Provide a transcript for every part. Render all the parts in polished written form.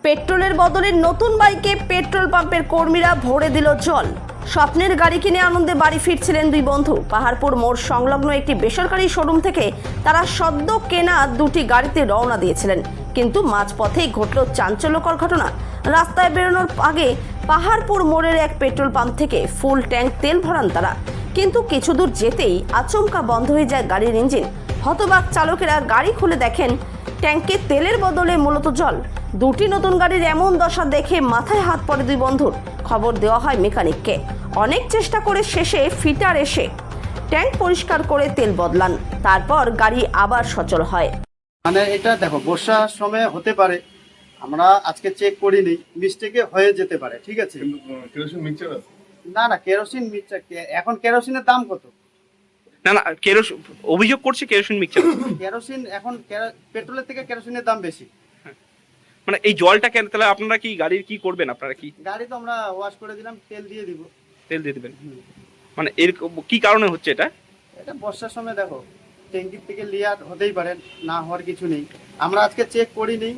পেট্রোলের বদলে নতুন বাইকে পেট্রোল পাম্পের কর্মীরা ভরে দিল জল। স্বপ্নের গাড়ি কিনে আনন্দে বাড়ি ফিরছিলেন দুই বন্ধু। পাহাড়পুর মোড় সংলগ্ন একটি বেসরকারি শোরুম থেকে তারা সদ্য কেনা দুটি গাড়িতে রওনা দিয়েছিলেন, কিন্তু মাঝপথেই ঘটল চাঞ্চল্যকর ঘটনা। রাস্তায় বেরোনোর আগে পাহাড়পুর মোড়ের এক পেট্রোল পাম্প থেকে ফুল ট্যাঙ্ক তেল ভরান তারা, কিন্তু কিছু দূর যেতেই আচমকা বন্ধ হয়ে যায় গাড়ির ইঞ্জিন। হতবাক চালকেরা গাড়ি খুলে দেখেন ট্যাঙ্কে তেলের বদলে মূলত জল। দুটি নতুন গাড়ির এমন দশা দেখে মাথায় হাত পড়ে দুই বন্ধুর। খবর দেওয়া হয় মেকানিককে। অনেক চেষ্টা করে শেষে ফিটার এসে ট্যাঙ্ক পরিষ্কার করে তেল বদলান, তারপর গাড়ি আবার সচল হয়। মানে এটা দেখো বর্ষার সময় হতে পারে, আমরা আজকে চেক করিনি, মিস্টেকে হয়ে যেতে পারে, ঠিক আছে। কেরোসিন মিক্সচার আছে? না না, কেরোসিন মিক্সচার, এখন কেরোসিনের দাম কত? না না, কেরোসিন অভিযোগ করছে কেরোসিন মিক্সচার। কেরোসিন এখন পেট্রোলের থেকে কেরোসিনের দাম বেশি। মানে এই জলটা কেন, তাহলে আপনারা কি গাড়ির কি করবেন? আপনারা কি গাড়ি তো আমরা ওয়াশ করে দিলাম, তেল দিয়ে দিব। তেল দিয়ে দেবেন? মানে এর কি কারণে হচ্ছে এটা? এটা বর্ষার সময় দেখো ট্যাঙ্কির থেকে লেয়ার হতেই পারে, না হওয়ার কিছু নেই। আমরা আজকে চেক করিনি,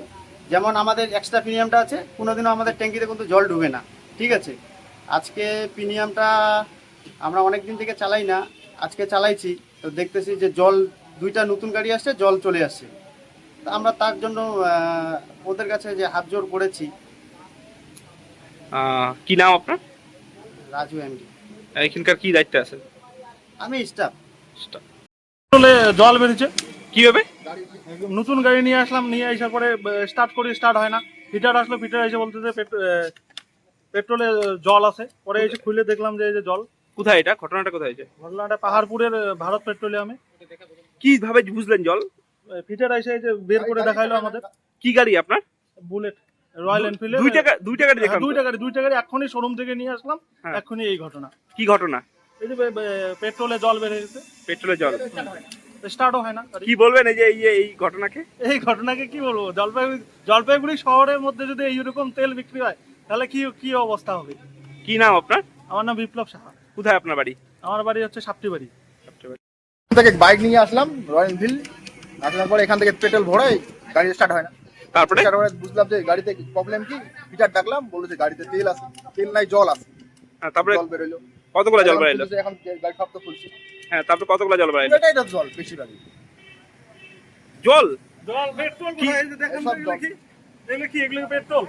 যেমন আমাদের এক্সট্রা প্রিমিয়ামটা আছে, কোনোদিনও আমাদের ট্যাঙ্কিতে কিন্তু জল ঢুকে না, ঠিক আছে। আজকে প্রিমিয়ামটা আমরা অনেক দিন থেকে চালাই না, আজকে চালাইছি, তো দেখতেছি যে জল, দুইটা নতুন গাড়ি আসছে, জল চলে আসছে। তো আমরা তার জন্য ওদের কাছে যে হাত জোর করেছি। কি নাম আপনার? রাজু এমডি। এখানকার কি দায়িত্ব আছে? আমি স্টাফ। পেট্রোলে জল বেরিয়েছে। কিভাবে? নতুন গাড়ি নিয়ে আসলাম, নিয়ে আসার পরে স্টার্ট করি, স্টার্ট হয় না। ফিটার আসলো, ফিটার এসে বলতেছে পেট্রোলে জল আছে। পরে এসে খুলে দেখলাম যে এই যে জল। কোথায় এটা, ঘটনাটা কোথায় হয়েছে? ঘটনাটা পাহাড়পুরের ভারত পেট্রোলিয়ামে। কিভাবে বুঝলেন জল? ফিটার এসে এই যে বের করে দেখাইলো আমাদের। কি গাড়ি আপনার? Bullet, royal Enfield. দুইটা গাড়ি দেখলাম। দুইটা গাড়ি এক্ষুনি শোরুম থেকে নিয়ে আসলাম। হ্যাঁ। এক্ষুনি এই ঘটনা। কি ঘটনা? এই যে পেট্রোলে জল বের হয়েছে, পেট্রোলে জল স্টার্টও হয় না। কি বলবেন এই ঘটনাকে? এই ঘটনাকে কি বলবো, জলপাইগুড়ি শহরের মধ্যে যদি এইরকম তেল বিক্রি হয় তাহলে কি অবস্থা হবে। কি নাম আপনার? আমার নাম বিপ্লব সাহা। কোথায় আপনার বাড়ি? আমার বাড়ি হচ্ছে সাপটি বাড়ি। এখান থেকে বাইক নিয়ে আসলাম, রয়্যাল এনফিল্ড। আসার পরে এখান থেকে পেট্রোল ভরাই, গাড়ি স্টার্ট হয় না। তারপরে বুঝলাম যে গাড়িতে প্রবলেম কি, ফিটার ডাকলাম, বললো যে গাড়িতে তেল আছে, তেল নাই, জল আছে। তারপরে জল বেরোলো। কতগুলো জল বেরোলো? এখন গাড়ি সব তো খুলছি। হ্যাঁ, তারপরে কতগুলো জল বেরোলো? এটাই তো জল বেশিরভাগই। জল জল পেট্রোল সব জল। এগুলো কি পেট্রোল?